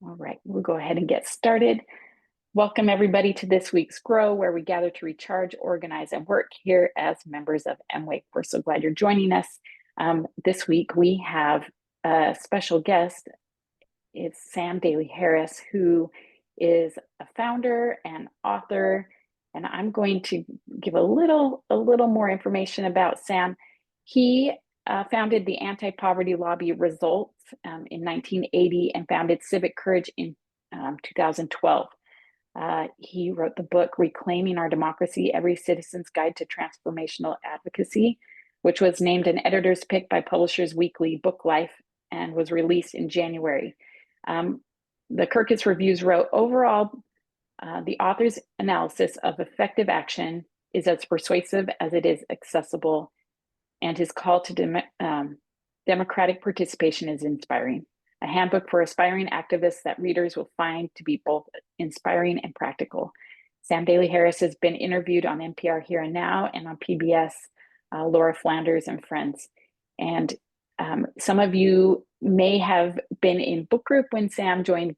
All right, we'll go ahead and get started. Welcome, everybody, to this week's Grow, where we gather to recharge, organize, and work here as members of MWAKE. We're so glad you're joining us. This week, we have a special guest. It's Sam Daley Harris, who is a founder and author. And I'm going to give a little more information about Sam. He founded the Anti-Poverty Lobby Results in 1980 and founded Civic Courage in 2012. He wrote the book Reclaiming Our Democracy, Every Citizen's Guide to Transformational Advocacy, which was named an editor's pick by Publishers Weekly Book Life and was released in January. The Kirkus Reviews wrote, overall, the author's analysis of effective action is as persuasive as it is accessible, and his call to democratic participation is inspiring. A handbook for aspiring activists that readers will find to be both inspiring and practical. Sam Daley Harris has been interviewed on NPR Here and Now and on PBS, Laura Flanders and Friends. And some of you may have been in book group when Sam joined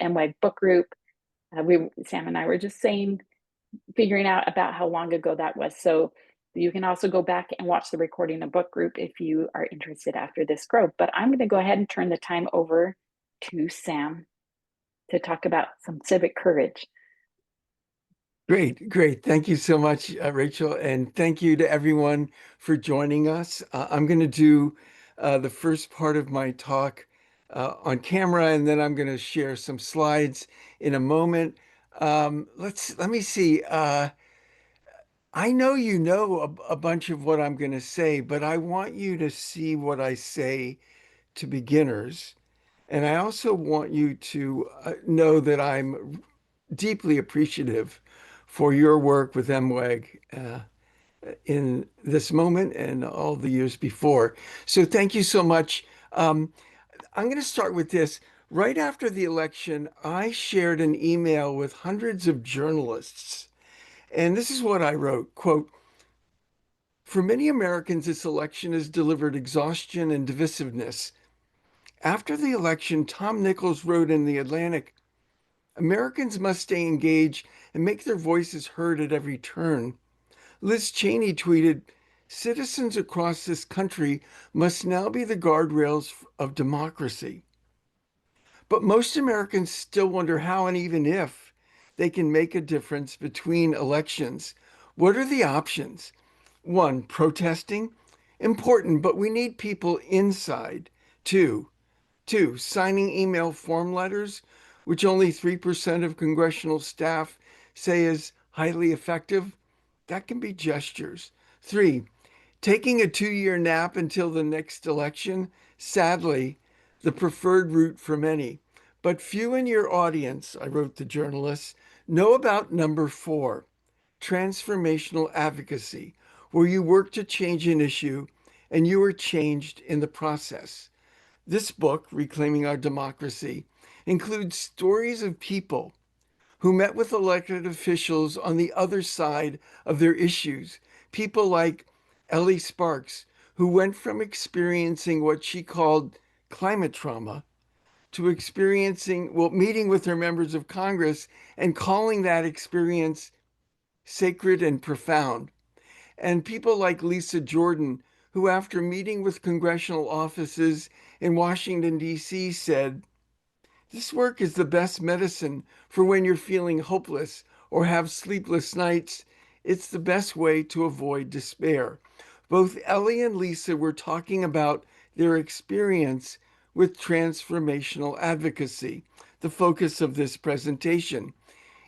MWAG book group. Sam and I were just figuring out about how long ago that was. So you can also go back and watch the recording of book group if you are interested after this Grow. But I'm going to go ahead and turn the time over to Sam to talk about some civic courage. Great. Thank you so much, Rachel. And thank you to everyone for joining us. I'm going to do the first part of my talk on camera, and then I'm going to share some slides in a moment. Let me see. I know you know a bunch of what I'm going to say, but I want you to see what I say to beginners. And I also want you to know that I'm deeply appreciative for your work with MWAG in this moment and all the years before. So thank you so much. I'm going to start with this. Right after the election, I shared an email with hundreds of journalists. And this is what I wrote, quote, "For many Americans, this election has delivered exhaustion and divisiveness. After the election, Tom Nichols wrote in The Atlantic, Americans must stay engaged and make their voices heard at every turn. Liz Cheney tweeted, citizens across this country must now be the guardrails of democracy. But most Americans still wonder how and even if they can make a difference between elections. What are the options? One, protesting. Important, but we need people inside. Two, signing email form letters, which only 3% of congressional staff say is highly effective. That can be gestures. Three, taking a 2-year nap until the next election. Sadly, the preferred route for many. But few in your audience, I wrote the journalists, know about number 4, transformational advocacy, where you work to change an issue and you are changed in the process. This book, Reclaiming Our Democracy, includes stories of people who met with elected officials on the other side of their issues. People like Ellie Sparks, who went from experiencing what she called climate trauma to meeting with her members of Congress and calling that experience sacred and profound. And people like Lisa Jordan, who after meeting with congressional offices in Washington, D.C., said, this work is the best medicine for when you're feeling hopeless or have sleepless nights. It's the best way to avoid despair. Both Ellie and Lisa were talking about their experience with transformational advocacy, the focus of this presentation.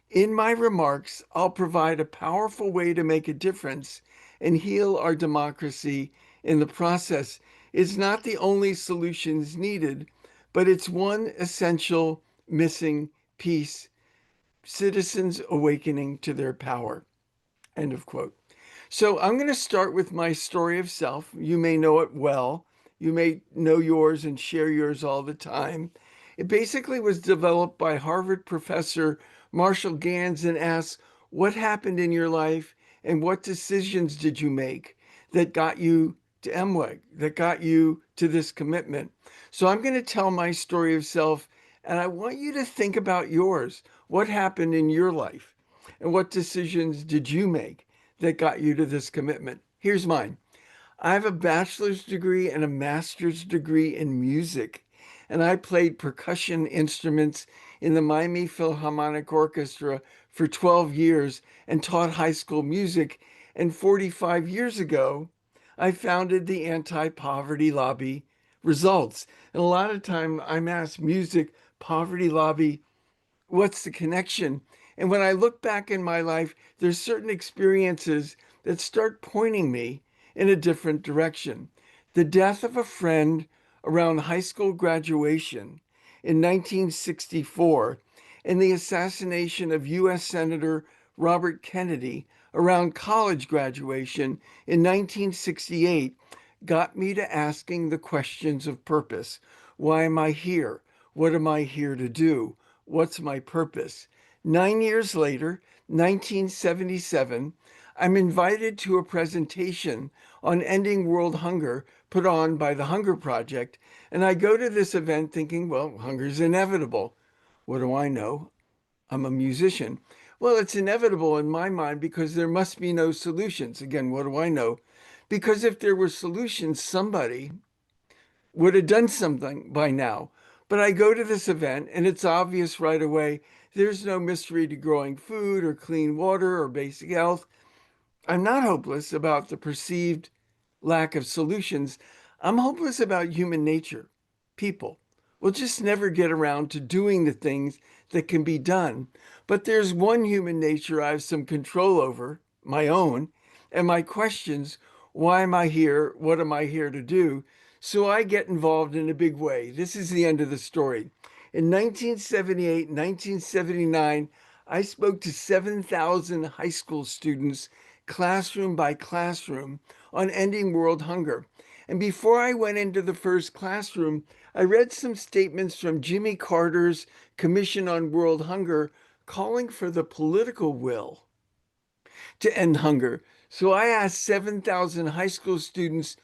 In my remarks, I'll provide a powerful way to make a difference and heal our democracy in the process. It's not the only solutions needed, but it's one essential missing piece, citizens awakening to their power. End of quote. So I'm going to start with my story of self. You may know it well. You may know yours and share yours all the time. It basically was developed by Harvard professor Marshall Gans and asks, what happened in your life and what decisions did you make that got you to MWAG, that got you to this commitment? So I'm going to tell my story of self And I want you to think about yours. What happened in your life? And what decisions did you make that got you to this commitment? Here's mine. I have a bachelor's degree and a master's degree in music, and I played percussion instruments in the Miami Philharmonic Orchestra for 12 years and taught high school music. And 45 years ago, I founded the Anti-Poverty Lobby Results. And a lot of time I'm asked, music, poverty lobby, what's the connection? And when I look back in my life, there's certain experiences that start pointing me in a different direction. The death of a friend around high school graduation in 1964 and the assassination of US Senator Robert Kennedy around college graduation in 1968 got me to asking the questions of purpose. Why am I here? What am I here to do? What's my purpose? 9 years later, 1977, I'm invited to a presentation on ending world hunger put on by the Hunger Project. And I go to this event thinking, well, hunger's inevitable. What do I know? I'm a musician. Well, it's inevitable in my mind because there must be no solutions. Again, what do I know? Because if there were solutions, somebody would have done something by now. But I go to this event and it's obvious right away there's no mystery to growing food or clean water or basic health. I'm not hopeless about the perceived lack of solutions. I'm hopeless about human nature. People will just never get around to doing the things that can be done. But there's one human nature I have some control over, my own, and my questions: why am I here? What am I here to do? So I get involved in a big way. This is the end of the story. In 1978, 1979, I spoke to 7,000 high school students, classroom by classroom, on ending world hunger. And before I went into the first classroom, I read some statements from Jimmy Carter's Commission on World Hunger calling for the political will to end hunger. So I asked 7,000 high school students,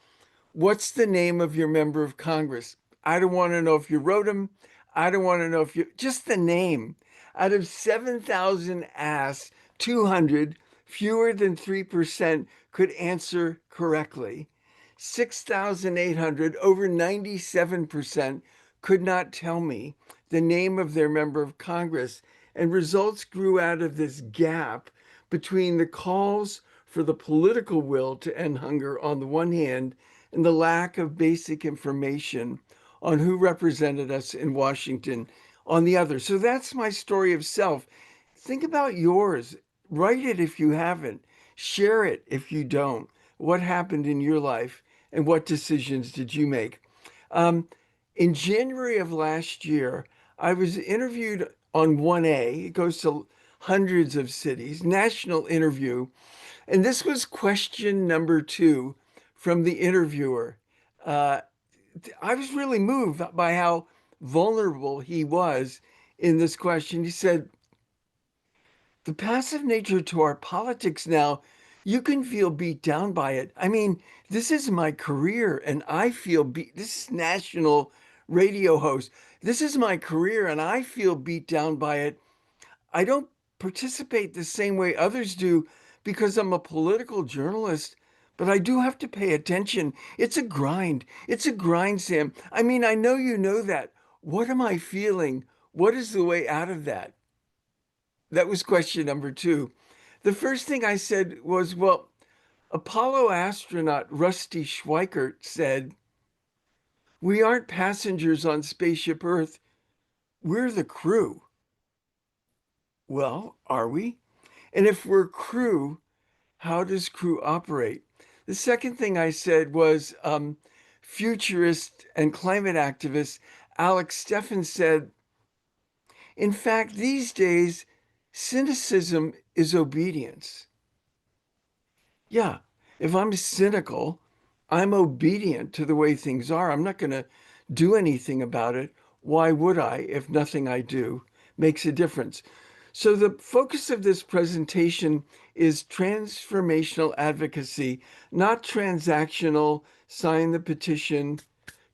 what's the name of your member of Congress? I don't want to know if you wrote him. I don't want to know if you, just the name. Out of 7,000 asked, 200, fewer than 3% could answer correctly. 6,800, over 97%, could not tell me the name of their member of Congress. And results grew out of this gap between the calls for the political will to end hunger on the one hand and the lack of basic information on who represented us in Washington on the other. So that's my story of self. Think about yours. Write it if you haven't. Share it if you don't. What happened in your life and what decisions did you make? Um, in January of last year, I was interviewed on 1A. It goes to hundreds of cities, national interview. And this was question number 2 from the interviewer. Uh, I was really moved by how vulnerable he was in this question. He said, the passive nature to our politics now, you can feel beat down by it. I mean, this is my career and I feel beat. This is national radio host. This is my career and I feel beat down by it. I don't participate the same way others do because I'm a political journalist, but I do have to pay attention. It's a grind. It's a grind, Sam. I mean, I know you know that. What am I feeling? What is the way out of that? That was question number 2. The first thing I said was, well, Apollo astronaut Rusty Schweikert said, we aren't passengers on Spaceship Earth, we're the crew. Well, are we? And if we're crew, how does crew operate? The second thing I said was futurist and climate activist Alex Steffen said, in fact, these days, cynicism is obedience. Yeah, if I'm cynical, I'm obedient to the way things are. I'm not going to do anything about it. Why would I if nothing I do makes a difference? So the focus of this presentation is transformational advocacy, not transactional, sign the petition,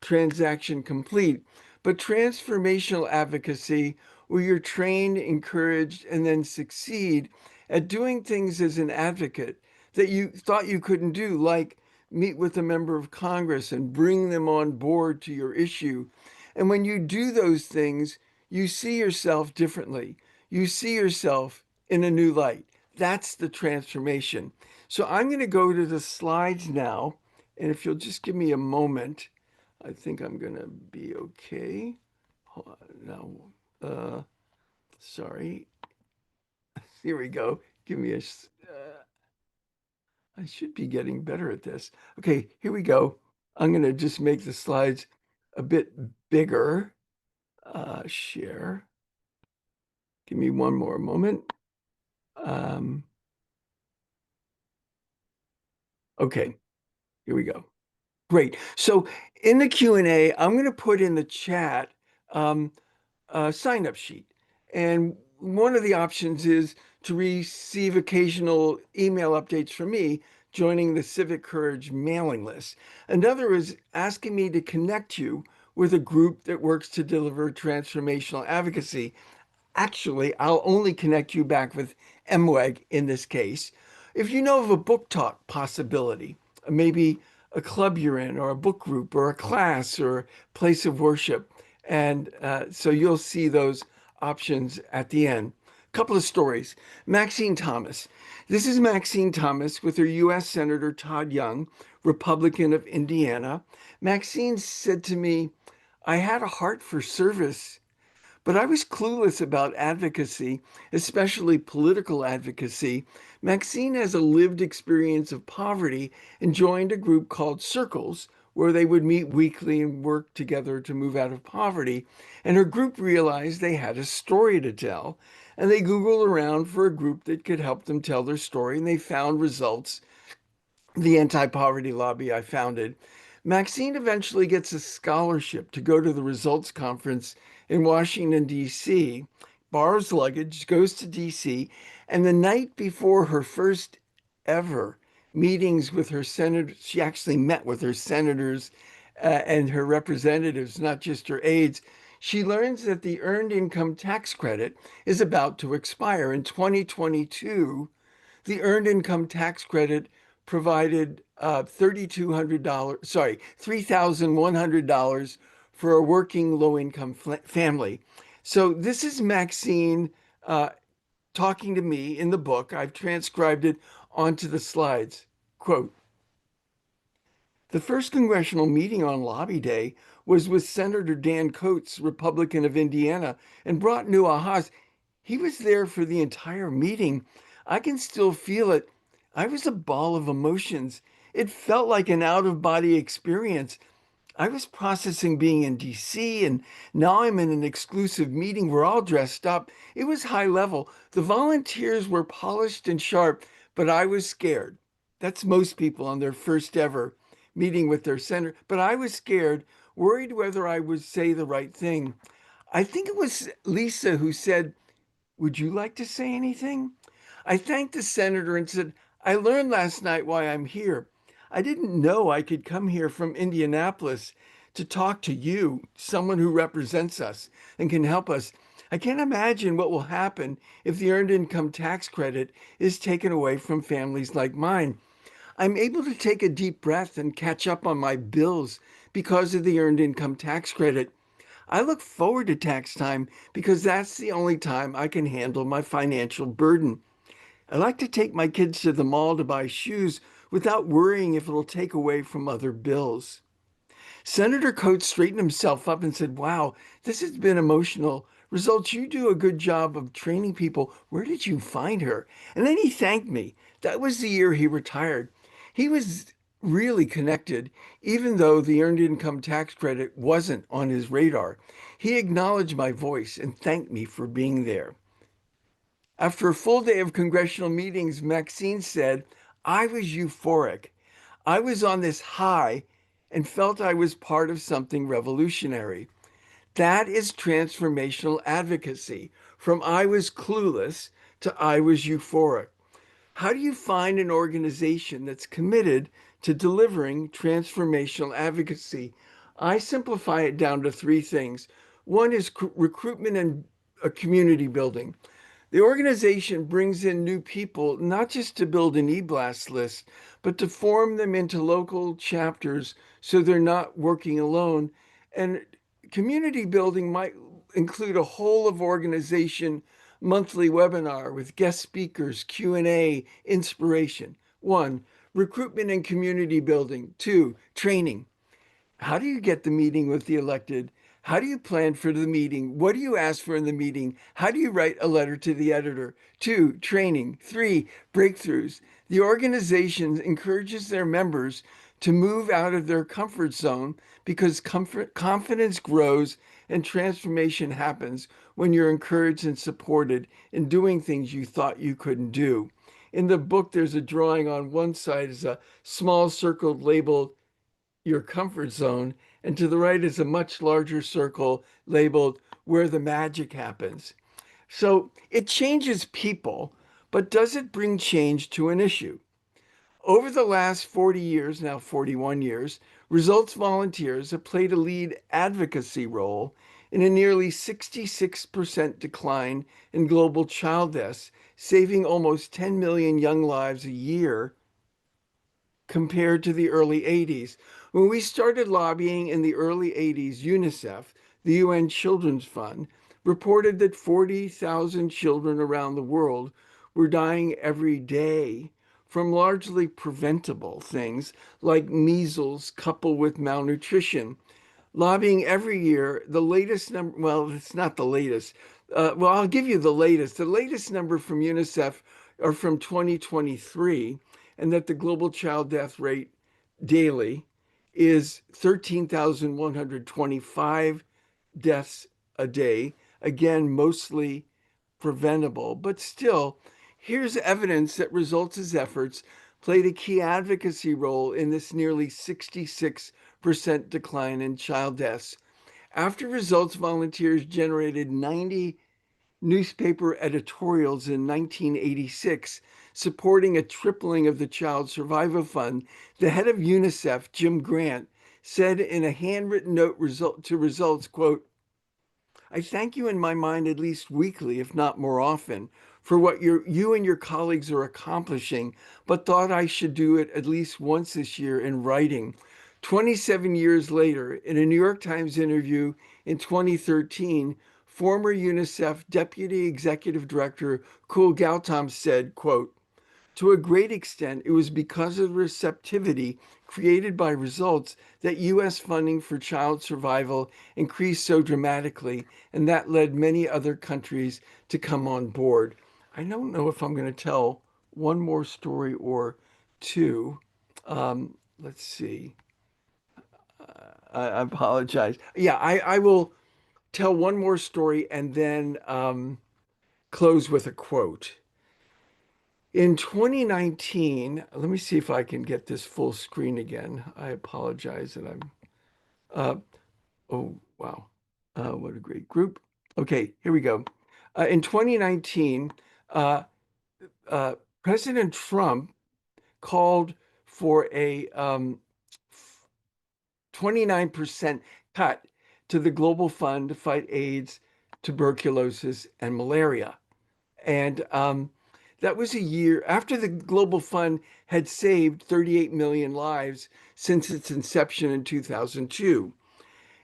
transaction complete, but transformational advocacy, where you're trained, encouraged, and then succeed at doing things as an advocate that you thought you couldn't do, like meet with a member of Congress and bring them on board to your issue. And when you do those things, you see yourself differently. You see yourself in a new light. That's the transformation. So I'm going to go to the slides now. And if you'll just give me a moment, I think I'm going to be okay. Hold on now. Sorry. Here we go. Give me a. I should be getting better at this. Okay, here we go. I'm going to just make the slides a bit bigger. Share. Give me one more moment. Um, okay, here we go. Great. So in the Q&A, I'm going to put in the chat um, a sign-up sheet. And one of the options is to receive occasional email updates from me joining the Civic Courage mailing list. Another is asking me to connect you with a group that works to deliver transformational advocacy. Actually, I'll only connect you back with MWEG in this case. If you know of a book talk possibility, maybe a club you're in, or a book group, or a class, or a place of worship. And so you'll see those options at the end. Couple of stories. Maxine Thomas. This is Maxine Thomas with her U.S. Senator Todd Young, Republican of Indiana. Maxine said to me, I had a heart for service, but I was clueless about advocacy, especially political advocacy. Maxine has a lived experience of poverty and joined a group called Circles, where they would meet weekly and work together to move out of poverty. And her group realized they had a story to tell, and they Googled around for a group that could help them tell their story, and they found results, the anti-poverty lobby I founded. Maxine eventually gets a scholarship to go to the results conference in Washington, D.C., borrows luggage, goes to D.C., and the night before her first ever meetings with her senator, she actually met with her senators and her representatives, not just her aides. She learns that the earned income tax credit is about to expire in 2022. The earned income tax credit provided $3,200, sorry, $3,100 for a working low income family. So this is Maxine talking to me in the book. I've transcribed it onto the slides. Quote, the first congressional meeting on Lobby Day was with Senator Dan Coates, Republican of Indiana, and brought new ahas. He was there for the entire meeting. I can still feel it. I was a ball of emotions. It felt like an out of body experience. I was processing being in DC, and now I'm in an exclusive meeting. We're all dressed up. It was high level. The volunteers were polished and sharp, but I was scared. That's most people on their first ever meeting with their senator. But I was scared, worried whether I would say the right thing. I think it was Lisa who said, would you like to say anything? I thanked the senator and said, I learned last night why I'm here. I didn't know I could come here from Indianapolis to talk to you, someone who represents us and can help us. I can't imagine what will happen if the earned income tax credit is taken away from families like mine. I'm able to take a deep breath and catch up on my bills because of the earned income tax credit. I look forward to tax time because that's the only time I can handle my financial burden. I like to take my kids to the mall to buy shoes without worrying if it'll take away from other bills. Senator Coates straightened himself up and said, wow, this has been emotional. Results, you do a good job of training people. Where did you find her? And then he thanked me. That was the year he retired. He was really connected, even though the earned income tax credit wasn't on his radar. He acknowledged my voice and thanked me for being there. After a full day of congressional meetings, Maxine said, I was euphoric. I was on this high and felt I was part of something revolutionary. That is transformational advocacy, from I was clueless to I was euphoric. How do you find an organization that's committed to delivering transformational advocacy? I simplify it down to three things. One is recruitment and community building. The organization brings in new people, not just to build an e-blast list, but to form them into local chapters so they're not working alone. And community building might include a whole of organization monthly webinar with guest speakers, Q&A, inspiration. One, recruitment and community building. Two, training. How do you get the meeting with the elected? How do you plan for the meeting? What do you ask for in the meeting? How do you write a letter to the editor? Two, training. Three, breakthroughs. The organization encourages their members to move out of their comfort zone because confidence grows and transformation happens when you're encouraged and supported in doing things you thought you couldn't do. In the book, there's a drawing on one side is a small circle labeled your comfort zone, and to the right is a much larger circle labeled where the magic happens. So it changes people, but does it bring change to an issue? Over the last 40 years, now 41 years, results volunteers have played a lead advocacy role in a nearly 66% decline in global child deaths, saving almost 10 million young lives a year compared to the early 80s. When we started lobbying in the early 80s, UNICEF, the UN Children's Fund, reported that 40,000 children around the world were dying every day from largely preventable things like measles coupled with malnutrition. Lobbying every year, the latest number, well, it's not the latest. Well, I'll give you the latest. The latest number from UNICEF are from 2023, and that the global child death rate daily is 13,125 deaths a day. Again, mostly preventable, but still, here's evidence that Results' efforts played a key advocacy role in this nearly 66% decline in child deaths. After Results, volunteers generated 90 newspaper editorials in 1986 supporting a tripling of the Child Survival Fund. The head of UNICEF, Jim Grant, said in a handwritten note to Results, quote, I thank you in my mind at least weekly, if not more often, for what you and your colleagues are accomplishing, but thought I should do it at least once this year in writing. 27 years later, in a New York Times interview in 2013, former UNICEF Deputy Executive Director Kul Gautam said, quote, to a great extent, it was because of the receptivity created by Results that U.S. funding for child survival increased so dramatically, and that led many other countries to come on board. I don't know if I'm going to tell one more story or two. Let's see. I apologize. Yeah, I will tell one more story and then close with a quote. In 2019, let me see if I can get this full screen again. I apologize that uh, oh, wow. What a great group. Okay, here we go. In 2019, uh, uh, President Trump called for a 29% cut to the global fund to fight AIDS, tuberculosis, and malaria. And that was a year after the Global Fund had saved 38 million lives since its inception in 2002.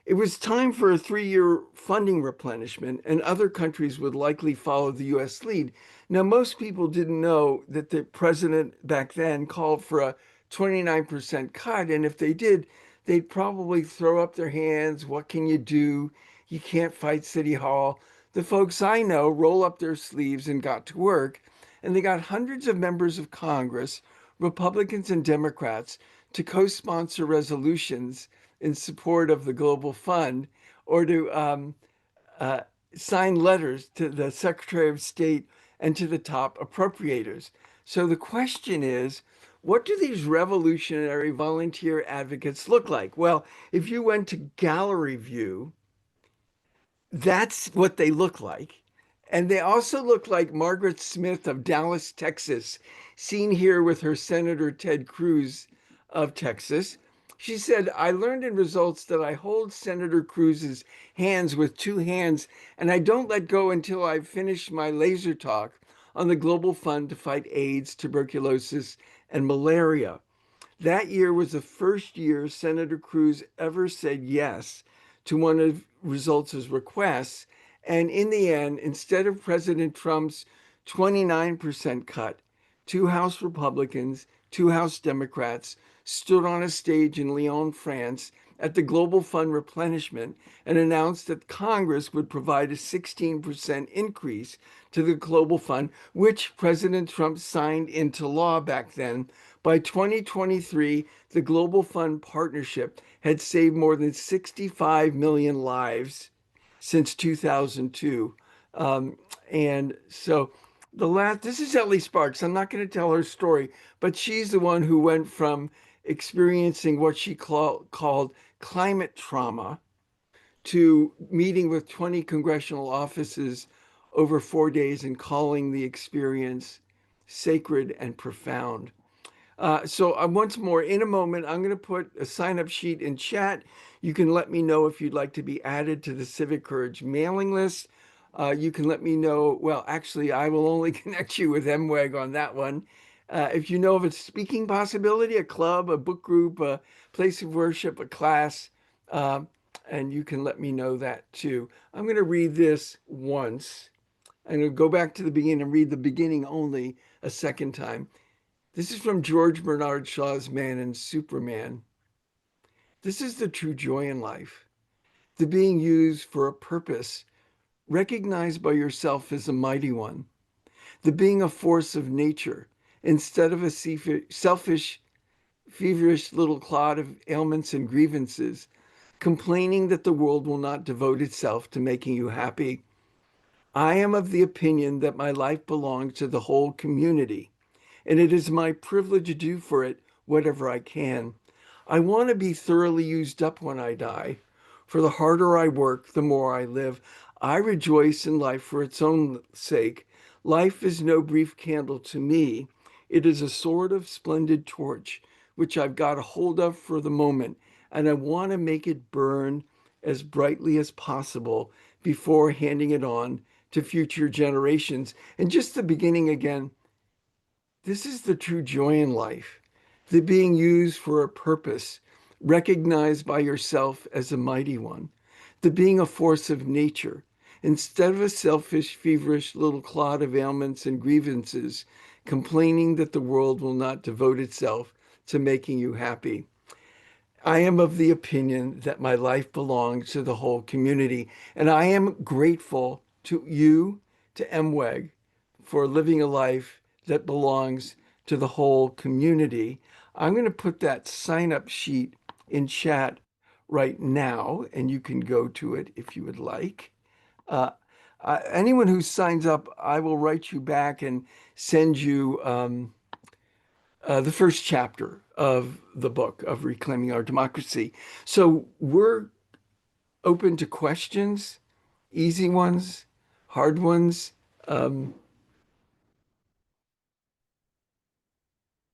It was time for a 3-year funding replenishment, and other countries would likely follow the US lead. Now, most people didn't know that the president back then called for a 29% cut, and if they did, they'd probably throw up their hands. What can you do? You can't fight City Hall. The folks I know roll up their sleeves and got to work, and they got hundreds of members of Congress, Republicans and Democrats, to co sponsor resolutions in support of the Global Fund or to uh, sign letters to the Secretary of State and to the top appropriators. So the question is, what do these revolutionary volunteer advocates look like? Well, if you went to gallery view, that's what they look like. And they also look like Margaret Smith of Dallas, Texas, seen here with her Senator Ted Cruz of Texas. She said, I learned in results that I hold Senator Cruz's hands with two hands, and I don't let go until I've finished my laser talk on the Global Fund to fight AIDS, tuberculosis, and malaria. That year was the first year Senator Cruz ever said yes to one of Results' requests. And in the end, instead of President Trump's 29% cut, two House Republicans, two House Democrats stood on a stage in Lyon, France, at the Global Fund replenishment and announced that Congress would provide a 16% increase to the Global Fund, which President Trump signed into law back then. By 2023, the Global Fund partnership had saved more than 65 million lives since 2002. Um, and so this is Ellie Sparks. I'm not going to tell her story, but she's the one who went from experiencing what she called climate trauma to meeting with 20 congressional offices over 4 days and calling the experience sacred and profound. So once more, in a moment, I'm going to put a sign-up sheet in chat. You can let me know if you'd like to be added to the Civic Courage mailing list. You can let me know. Well, actually, I will only connect you with MWAG on that one. If you know of a speaking possibility, a club, a book group, a place of worship, a class, uh, and you can let me know that too. I'm going to read this once. I'm going to go back to the beginning and read the beginning only a second time. This is from George Bernard Shaw's Man and Superman. This is the true joy in life, the being used for a purpose, recognized by yourself as a mighty one, the being a force of nature instead of a selfish, feverish little clod of ailments and grievances, complaining that the world will not devote itself to making you happy. I am of the opinion that my life belongs to the whole community, and it is my privilege to do for it whatever I can. I want to be thoroughly used up when I die. For the harder I work, the more I live. I rejoice in life for its own sake. Life is no brief candle to me. It is a sort of splendid torch, which I've got a hold of for the moment, and I want to make it burn as brightly as possible before handing it on to future generations. And just the beginning again, this is the true joy in life, the being used for a purpose, recognized by yourself as a mighty one, the being a force of nature, instead of a selfish, feverish little clod of ailments and grievances, complaining that the world will not devote itself to making you happy. I am of the opinion that my life belongs to the whole community, and I am grateful to you, to MWEG, for living a life that belongs to the whole community. I'm going to put that sign-up sheet in chat right now, and you can go to it if you would like. Uh, Anyone who signs up, I will write you back and send you the first chapter of the book of Reclaiming Our Democracy. So we're open to questions, easy ones, hard ones. Um,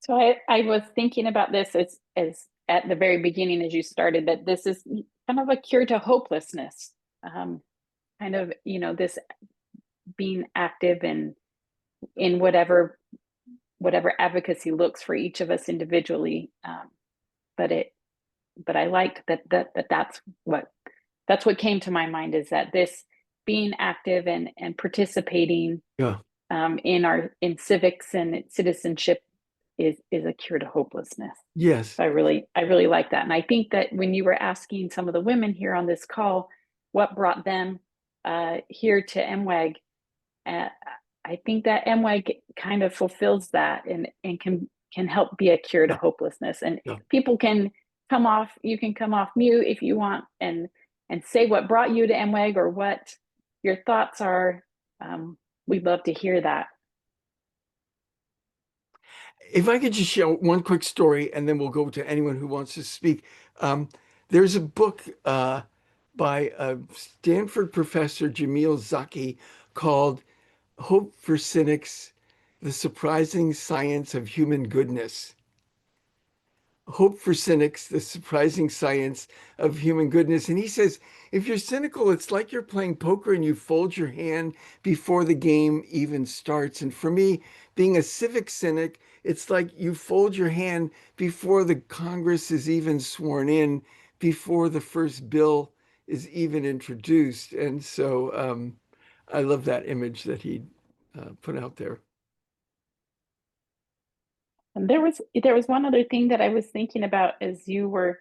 So I was thinking about this as at the very beginning as you started, that this is kind of a cure to hopelessness. Um, kind of, this being active in whatever advocacy looks for each of us individually. But it but I liked that's what came to my mind, is that this being active and participating yeah, in civics and citizenship is a cure to hopelessness. yes, So I really like that. And I think that when you were asking some of the women here on this call what brought them here to MWAG, uh, I think that MWAG kind of fulfills that and can help be a cure to yeah, hopelessness. And yeah. people can you can come off mute if you want and say what brought you to MWAG or what your thoughts are. We'd love to hear that. If I could just share one quick story, and then we'll go to anyone who wants to speak. Um, there's a book by Stanford professor Jamil Zaki called Hope for Cynics: The Surprising Science of Human Goodness. Hope for Cynics, the surprising science of human goodness. And he says, if you're cynical, it's like you're playing poker and you fold your hand before the game even starts. And for me, being a civic cynic, it's like you fold your hand before the Congress is even sworn in, before the first bill is even introduced. And so I love that image that he put out there. And there was one other thing that I was thinking about as you were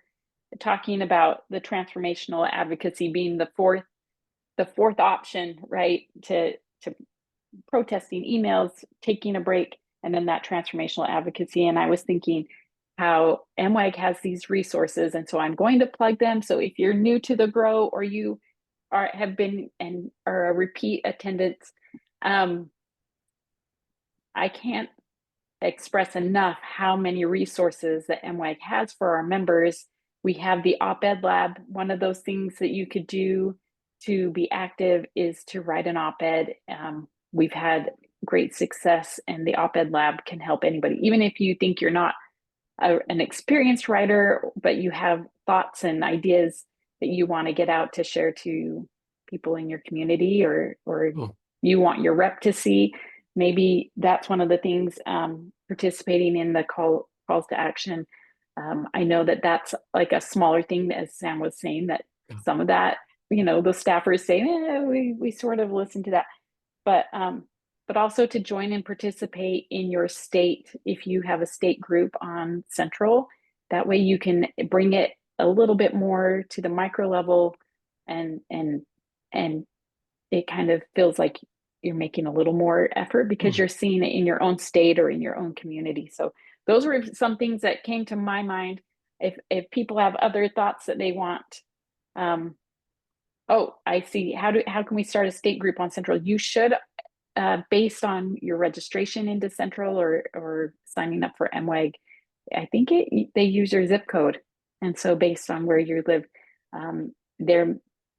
talking about the transformational advocacy being the fourth option, right? To protesting emails, taking a break, and then that transformational advocacy. And I was thinking how MWAG has these resources, and so I'm going to plug them. So if you're new to the Grow or you have been and are a repeat attendance, um, I can't express enough how many resources that MWAG has for our members. We have the op-ed lab. One of those things that you could do to be active is to write an op-ed. We've had great success, and the op-ed lab can help anybody, even if you think you're not an experienced writer, but you have thoughts and ideas that you want to get out to share to people in your community, or Oh, you want your rep to see. Maybe that's one of the things, participating in the calls to action. I know that that's like a smaller thing, as Sam was saying, that yeah. some of that, the staffers say, we sort of listen to that, but also to join and participate in your state if you have a state group on Central. That way you can bring it a little bit more to the micro level, and and it kind of feels like you're making a little more effort because Oh, you're seeing it in your own state or in your own community. So those were some things that came to my mind. If people have other thoughts that they want, um, oh, I see. How can we start a state group on Central? You should, based on your registration into Central, or signing up for MWAG, I think they use your zip code, and so based on where you live, there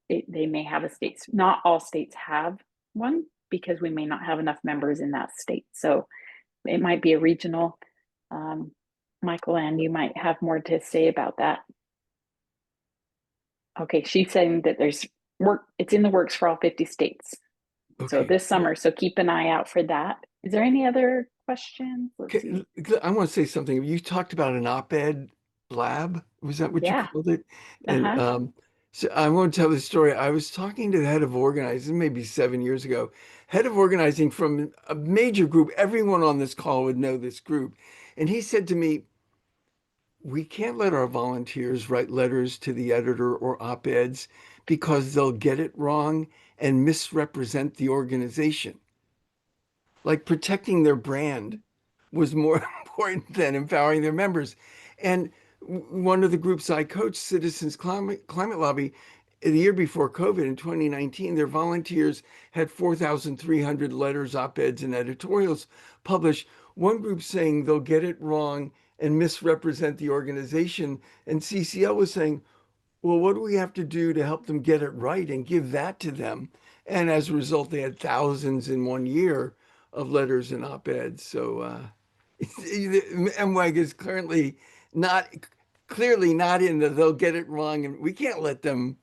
they may have a state. Not all states have one because we may not have enough members in that state. So it might be a regional. Um, Michael Ann, you might have more to say about that. Okay, she's saying that there's work. It's in the works for all 50 states. So okay. this summer, so keep an eye out for that. Is there any other questions? Let's see. Okay, I want to say something. You talked about an op-ed lab. Was that what you Yeah. called it? And Uh-huh. so I want to tell the story. I was talking to the head of organizing maybe 7 years ago, head of organizing from a major group. Everyone on this call would know this group. And he said to me, we can't let our volunteers write letters to the editor or op-eds because they'll get it wrong and misrepresent the organization. Like protecting their brand was more important than empowering their members. And one of the groups I coached, Citizens Climate Lobby, the year before COVID in 2019, their volunteers had 4,300 letters, op-eds, and editorials published. One group saying they'll get it wrong and misrepresent the organization. And CCL was saying, well, what do we have to do to help them get it right and give that to them? And as a result, they had thousands in one year of letters and op-eds. So MWAG is currently not clearly not in the they'll get it wrong, and we can't let them.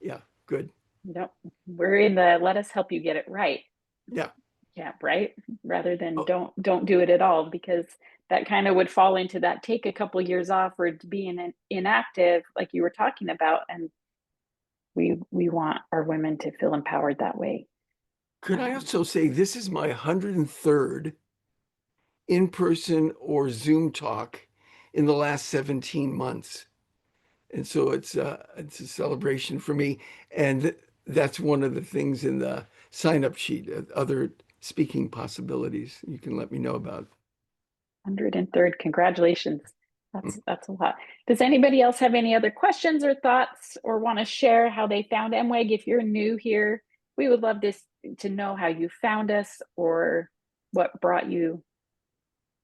Yeah, good. Yep. We're in the let us help you get it right. Yeah. Yeah, right. Rather than Oh, don't do it at all, because that kind of would fall into that take a couple years off or being inactive, like you were talking about. And we want our women to feel empowered that way. could I Um, also say this is my 103rd in-person or Zoom talk in the last 17 months. And so it's a celebration for me. And that's one of the things in the sign up sheet, other speaking possibilities you can let me know about. 103rd, congratulations. That's a lot. Does anybody else have any other questions or thoughts, or want to share how they found MWEG? If you're new here, we would love this to know how you found us, or what brought you,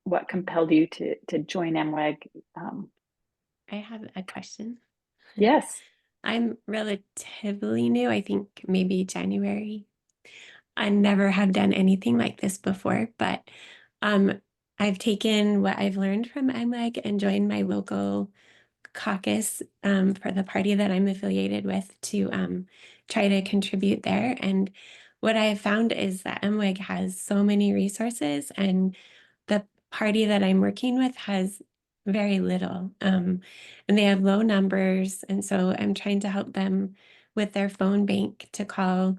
what compelled you to join MWEG. I have a question. Yes. I'm relatively new, I think maybe January. I never have done anything like this before, but um, I've taken what I've learned from MWEG and joined my local caucus for the party that I'm affiliated with to try to contribute there. And what I have found is that MWEG has so many resources, and the party that I'm working with has very little. And they have low numbers. And so I'm trying to help them with their phone bank to call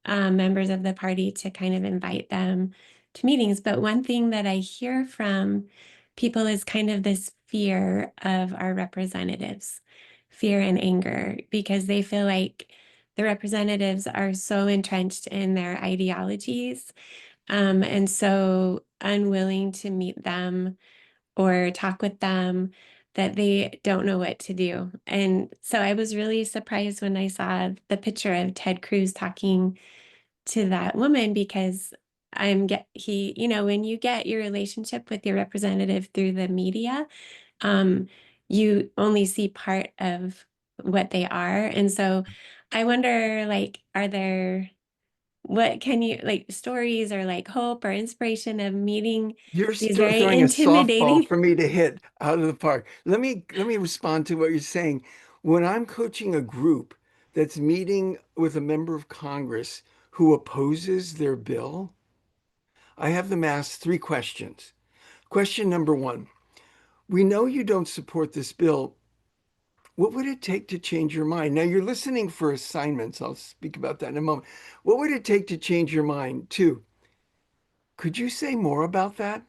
members of the party to kind of invite them to meetings. But one thing that I hear from people is kind of this fear of our representatives, fear and anger, because they feel like the representatives are so entrenched in their ideologies, and so unwilling to meet them or talk with them, that they don't know what to do. And so I was really surprised when I saw the picture of Ted Cruz talking to that woman, because when you get your relationship with your representative through the media, um, you only see part of what they are. And so I wonder, like, what can you, like, stories or like hope or inspiration of meeting You're these still very throwing a softball intimidating. for me to hit out of the park. Let me respond to what you're saying. When I'm coaching a group that's meeting with a member of Congress who opposes their bill, I have them ask three questions. Question number one, we know you don't support this bill. What would it take to change your mind? Now you're listening for assignments. I'll speak about that in a moment. What would it take to change your mind? Two, could you say more about that?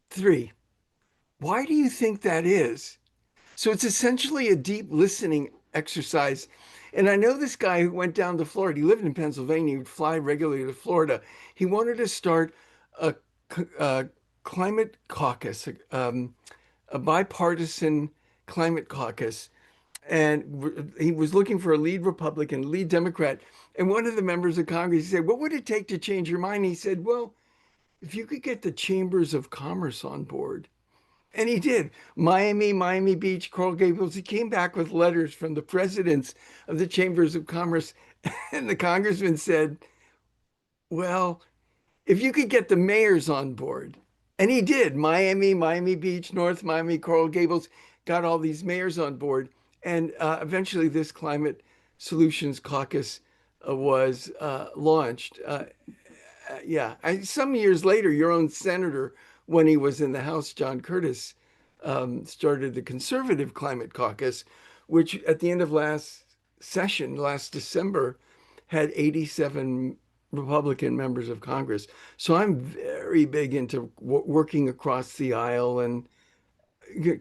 Three, why do you think that is? So it's essentially a deep listening exercise. And I know this guy who went down to Florida. He lived in Pennsylvania. He would fly regularly to Florida. He wanted to start a, a climate caucus, a bipartisan climate caucus. And he was looking for a lead Republican, lead Democrat. And one of the members of Congress, he said, what would it take to change your mind? He said, well, if you could get the chambers of commerce on board. And he did. Miami Beach, Coral Gables. He came back with letters from the presidents of the chambers of commerce. And the congressman said, well, if you could get the mayors on board. And he did. Miami Beach, North Miami, Coral Gables, got all these mayors on board. And eventually this Climate Solutions Caucus was launched. Yeah. Some years later, your own senator, when he was in the House, John Curtis, started the Conservative Climate Caucus, which at the end of last session, last December, had 87 Republican members of Congress. So I'm very big into working across the aisle and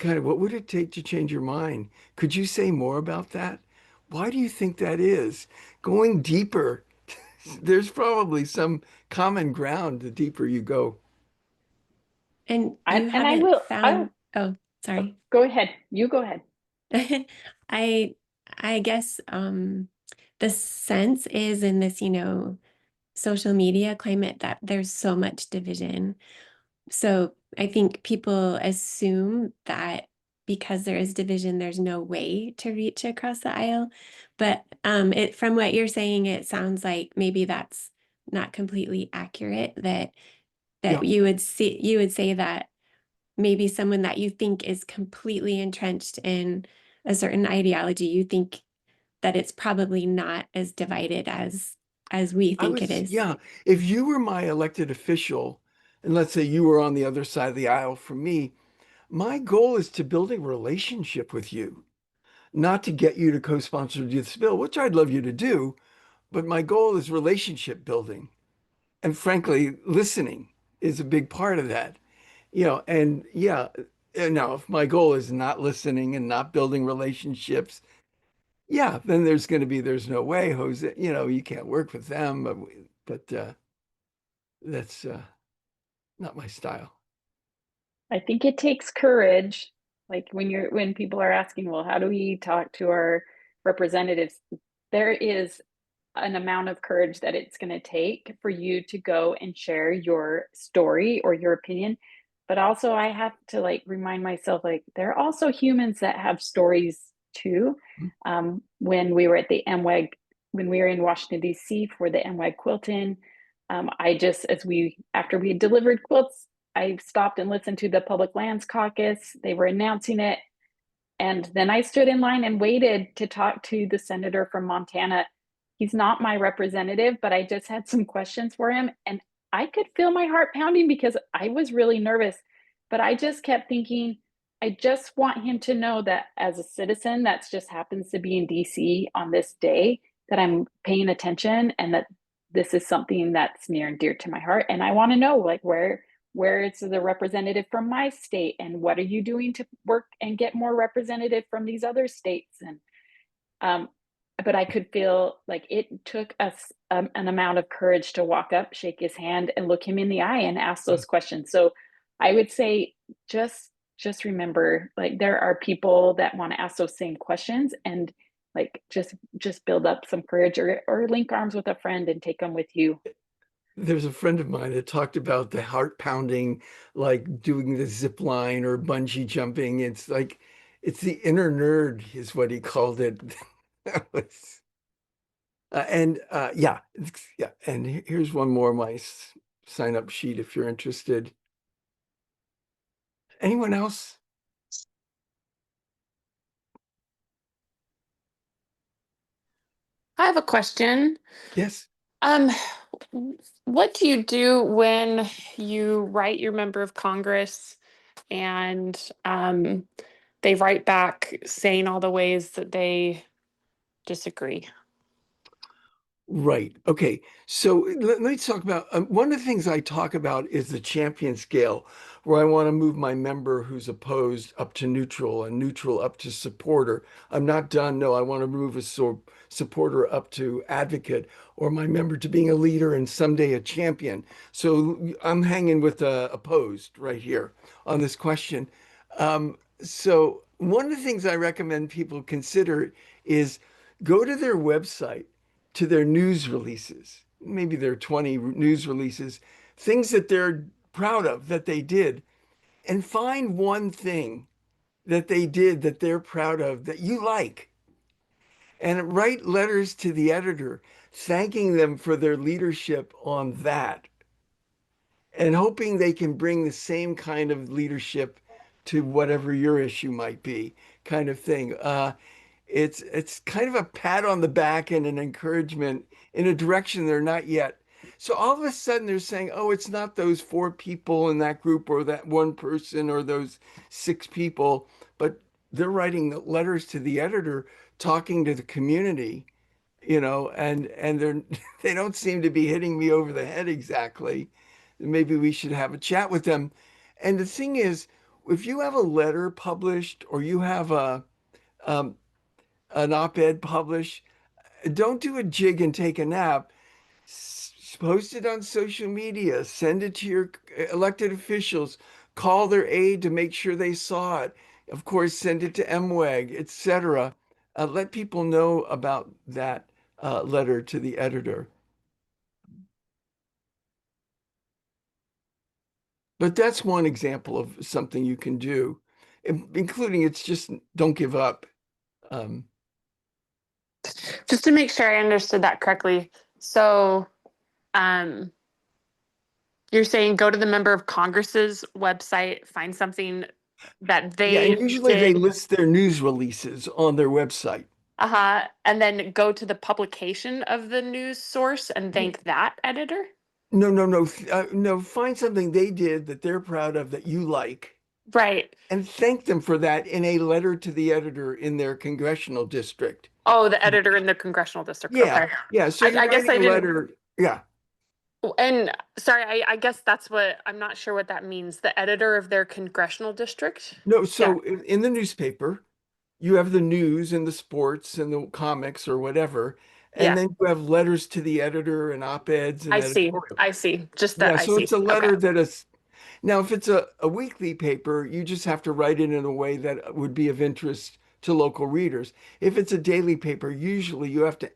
kind of what would it take to change your mind? Could you say more about that? Why do you think that is? Going deeper, there's probably some common ground the deeper you go. And I, you and I haven't will, found, oh, sorry. go ahead. You go ahead. I I guess the sense is in this, social media climate, that there's so much division. So I think people assume that because there is division, there's no way to reach across the aisle. But it from what you're saying, it sounds like maybe that's not completely accurate, that Yeah, you would say that maybe someone that you think is completely entrenched in a certain ideology, you think that it's probably not as divided as we think it is. yeah. If you were my elected official, and let's say you were on the other side of the aisle from me, my goal is to build a relationship with you, not to get you to co-sponsor this bill, which I'd love you to do, but my goal is relationship building. And frankly, listening is a big part of that. And yeah, now if my goal is not listening and not building relationships, yeah, then there's no way, Jose, you can't work with them. But that's not my style. I think it takes courage. Like when people are asking, well, how do we talk to our representatives? There is an amount of courage that it's going to take for you to go and share your story or your opinion. But also I have to like remind myself, like, there are also humans that have stories too. When we were at the MWEG, when we were in Washington, D.C. for the MWEG quilting, I just, after we had delivered quilts, I stopped and listened to the Public Lands Caucus. They were announcing it. And then I stood in line and waited to talk to the senator from Montana. He's not my representative, but I just had some questions for him. And I could feel my heart pounding because I was really nervous. But I just kept thinking, I just want him to know that as a citizen that just happens to be in DC on this day, that I'm paying attention and that this is something that's near and dear to my heart. And I want to know, like, where is the representative from my state, and what are you doing to work and get more representative from these other states? And um, but I could feel like it took us an amount of courage to walk up, shake his hand, and look him in the eye and ask those questions. So I would say just remember, like, there are people that want to ask those same questions, and like just build up some courage, or link arms with a friend and take them with you. There's a friend of mine that talked about the heart pounding, like doing the zip line or bungee jumping. It's like, it's the inner nerd is what he called it. That was, yeah, yeah. And here's one more, my sign up sheet if you're interested. Anyone else? I have a question. Yes. Um, what do you do when you write your member of Congress and they write back saying all the ways that they disagree? Right. Okay. So let's talk about one of the things I talk about is the champion scale, where I want to move my member who's opposed up to neutral and neutral up to supporter. I'm not done. No, I want to move a supporter up to advocate, or my member to being a leader and someday a champion. So I'm hanging with opposed right here on this question. So one of the things I recommend people consider is go to their website, to their news releases, maybe their 20 news releases, things that they're proud of that they did, and find one thing that they did that they're proud of that you like, and write letters to the editor thanking them for their leadership on that, and hoping they can bring the same kind of leadership to whatever your issue might be, kind of thing. It's kind of a pat on the back and an encouragement in a direction they're not yet. So all of a sudden they're saying, oh, it's not those 4 people in that group or that one person or those 6 people, but they're writing letters to the editor, talking to the community, and they don't seem to be hitting me over the head exactly. Maybe we should have a chat with them. And the thing is, if you have a letter published or you have um, an op-ed published, don't do a jig and take a nap. Post it on social media, send it to your elected officials, call their aide to make sure they saw it. Of course, send it to MWAG, etc. Let people know about that letter to the editor. But that's one example of something you can do, including it's just don't give up. Um, Just to make sure I understood that correctly. So, um, you're saying go to the member of Congress's website, find something that yeah, they and usually they did, list their news releases on their website. and then go to the publication of the news source and thank that editor? No, no, no, no. Find something they did that they're proud of that you like, Right. and thank them for that in a letter to the editor in their congressional district. Oh, the editor in the congressional district. Yeah, Okay. yeah. So you're I guess writing I a didn't. letter. Yeah. And sorry, I guess that's what I'm not sure what that means. The editor of their congressional district? No, Yeah. so in the newspaper, you have the news and the sports and the comics or whatever, and Yeah. then you have letters to the editor and op-eds and I see. editorials. I see. Just that Yeah, I so see. it's a Okay. letter that is now, if it's a weekly paper, you just have to write it in a way that would be of interest to local readers. If it's a daily paper, usually you have to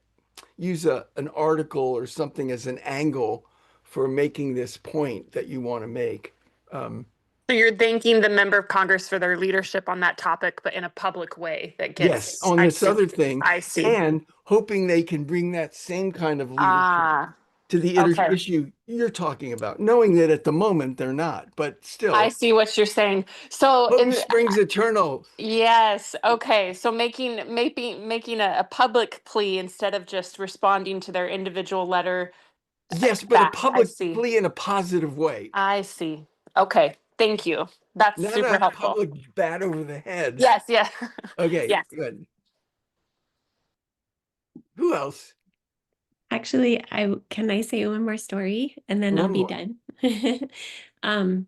use an article or something as an angle for making this point that you want to make. So you're thanking the member of Congress for their leadership on that topic, but in a public way that Yes, gets, on I this see. other thing, I see. and hoping they can bring that same kind of leadership. Ah, to the Okay. issue you're talking about, knowing that at the moment they're not, but I still, see what you're saying. So hope in springs eternal. yes, okay. So making a public plea instead of just responding to their individual letter Yes, but a back. I public see. plea in a positive way, I see. Okay. Thank you. That's not super a helpful. public bat over the head. Yes, yes. Okay, Yes. good. Who else? Actually, can I say one more story and then I'll One be more. done. Um,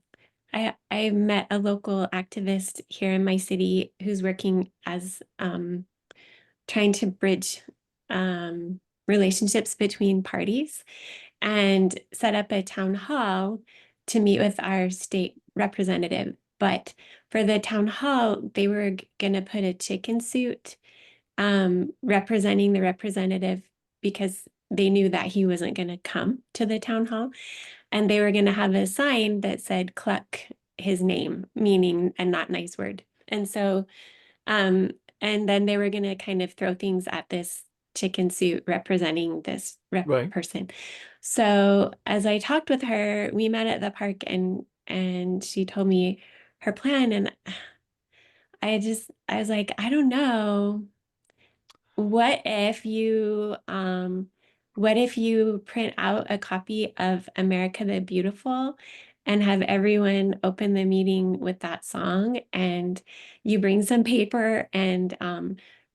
I met a local activist here in my city who's working as trying to bridge relationships between parties and set up a town hall to meet with our state representative. But for the town hall, they were going to put a chicken suit representing the representative because they knew that he wasn't going to come to the town hall. And they were going to have a sign that said cluck his name, meaning a not nice word. And so, um, and then they were going to kind of throw things at this chicken suit representing this Right. person. So as I talked with her, we met at the park and she told me her plan. And I was like, I don't know. What if you print out a copy of America the Beautiful and have everyone open the meeting with that song and you bring some paper and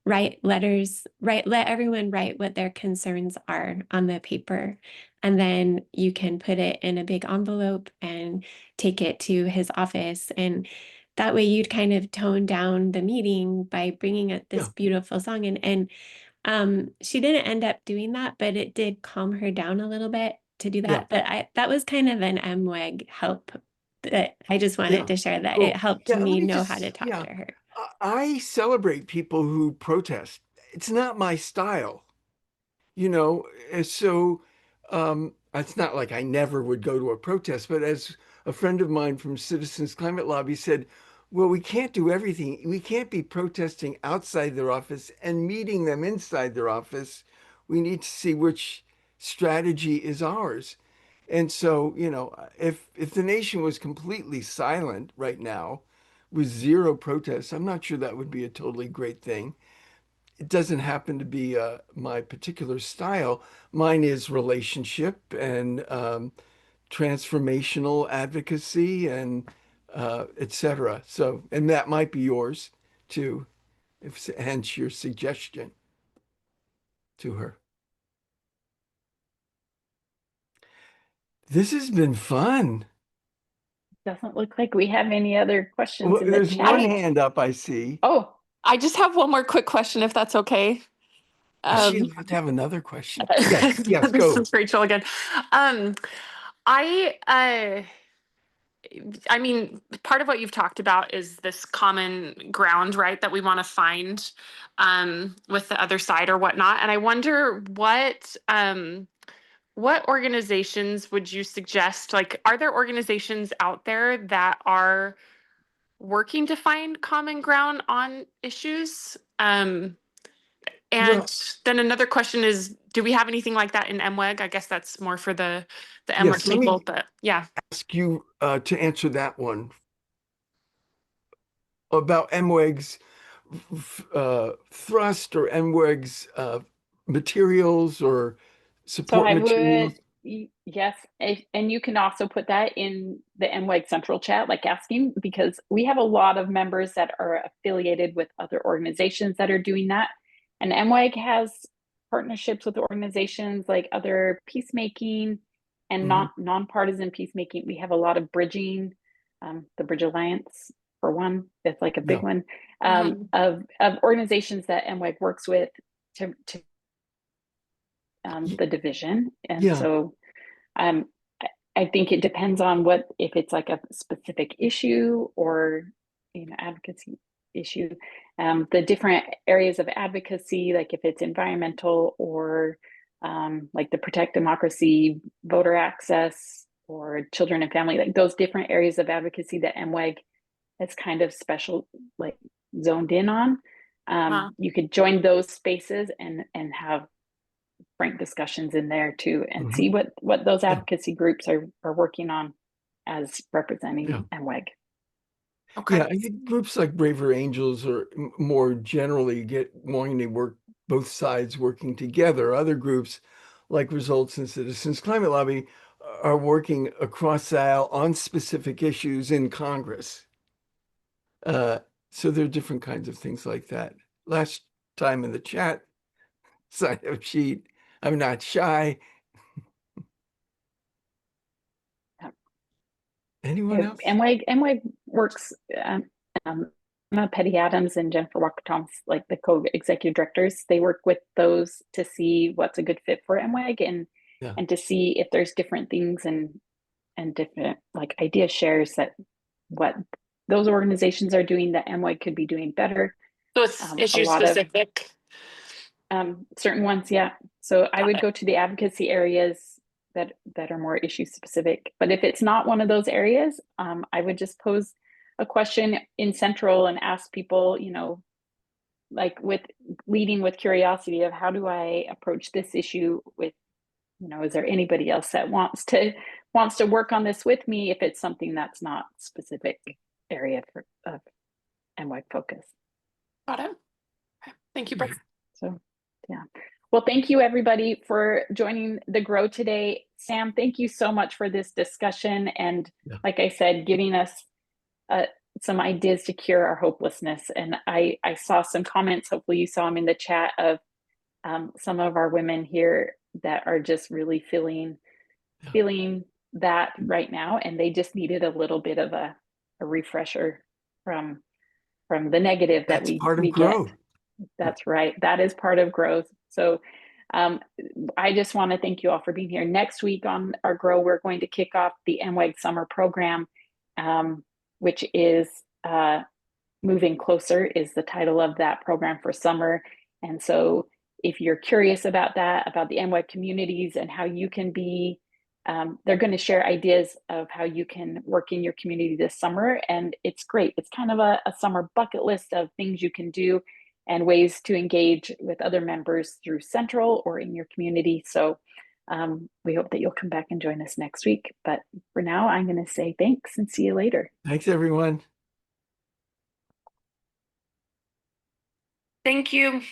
write letters, let everyone write what their concerns are on the paper. And then you can put it in a big envelope and take it to his office. And that way you'd kind of tone down the meeting by bringing up this Yeah. beautiful song. And she didn't end up doing that, but it did calm her down a little bit to do Yeah. that. But that was kind of an MWEG help that I just wanted Yeah. to share, that it Cool. helped Yeah. Let me me know how to just, talk yeah. to her. I celebrate people who protest. It's not my style, you know. So it's not like I never would go to a protest, but as a friend of mine from Citizens Climate Lobby said, well, we can't do everything. We can't be protesting outside their office and meeting them inside their office. We need to see which strategy is ours. And so, you know, if the nation was completely silent right now with zero protests, I'm not sure that would be a totally great thing. It doesn't happen to be my particular style. Mine is relationship and transformational advocacy and etc. So, and that might be yours too, if hence your suggestion to her. This has been fun. Doesn't look like we have any other questions Well, in the there's one chat. hand up I see. Oh, I just have one more quick question, if that's okay. Is she Um, allowed to have another question? Yes, yes, this go. is Rachel again. Um, I I mean, part of what you've talked about is this common ground, right, that we want to find with the other side or whatnot. And I wonder what organizations would you suggest? Like, are there organizations out there that are working to find common ground on issues? And Well, then another question is, do we have anything like that in MWEG? I guess that's more for the MWEG yes, let people, me but yeah. ask you to answer that one about MWEG's thrust or MWEG's materials or so support I would, materials. yes, and you can also put that in the MWEG Central chat, like asking, because we have a lot of members that are affiliated with other organizations that are doing that. And MWEG has partnerships with organizations like other peacemaking and Mhm. nonpartisan peacemaking. We have a lot of bridging, the Bridge Alliance for one, that's like a big Yeah, one, Mhm. of organizations that MWEG works with to Y- the division. And yeah, so um, I think it depends on what, if it's like a specific issue or, you know, advocacy issue. The different areas of advocacy, like if it's environmental or like the Protect Democracy, voter access, or children and family, like those different areas of advocacy that MWEG has kind of special, like zoned in on. Uh, You could join those spaces and have frank discussions in there too, and Mhm. see what those Yeah. advocacy groups are working on as representing Yeah. MWEG. Okay. Yeah, I think groups like Braver Angels or more generally get wanting to work both sides working together. Other groups like Results and Citizens Climate Lobby are working across the aisle on specific issues in Congress. So there are different kinds of things like that. Last time in the chat, sign up sheet. I'm not shy. Anyone else? MWEG works. Emma Petty Adams and Jennifer Walker Thomas, like the co-executive directors, they work with those to see what's a good fit for MWEG Yeah. and to see if there's different things and different like idea shares that what those organizations are doing that MWEG could be doing better. So it's A issue lot of specific. certain ones, yeah. So I Got would it. go to the advocacy areas that are more issue specific. But if it's not one of those areas, I would just pose a question in central and ask people, you know, like with leading with curiosity of how do I approach this issue with, you know, is there anybody else that wants to work on this with me if it's something that's not specific area of MWEG focus. Got it. Okay. Thank you, Brett. So, yeah. Well, thank you everybody for joining the Grow today. Sam, thank you so much for this discussion. And like I said, giving us some ideas to cure our hopelessness. And I saw some comments, hopefully you saw them in the chat, of some of our women here that are just really feeling that right now. And they just needed a little bit of a refresher from the negative that That's part of we get. growth. That's right. That is part of growth. So I just want to thank you all for being here. Next week on our Grow, we're going to kick off the MWEG summer program, which is Moving Closer is the title of that program for summer. And so if you're curious about that, about the MWEG communities and how you can be, they're going to share ideas of how you can work in your community this summer. And it's great. It's kind of a summer bucket list of things you can do and ways to engage with other members through Central or in your community. So we hope that you'll come back and join us next week. But for now, I'm going to say thanks and see you later. Thanks, everyone. Thank you.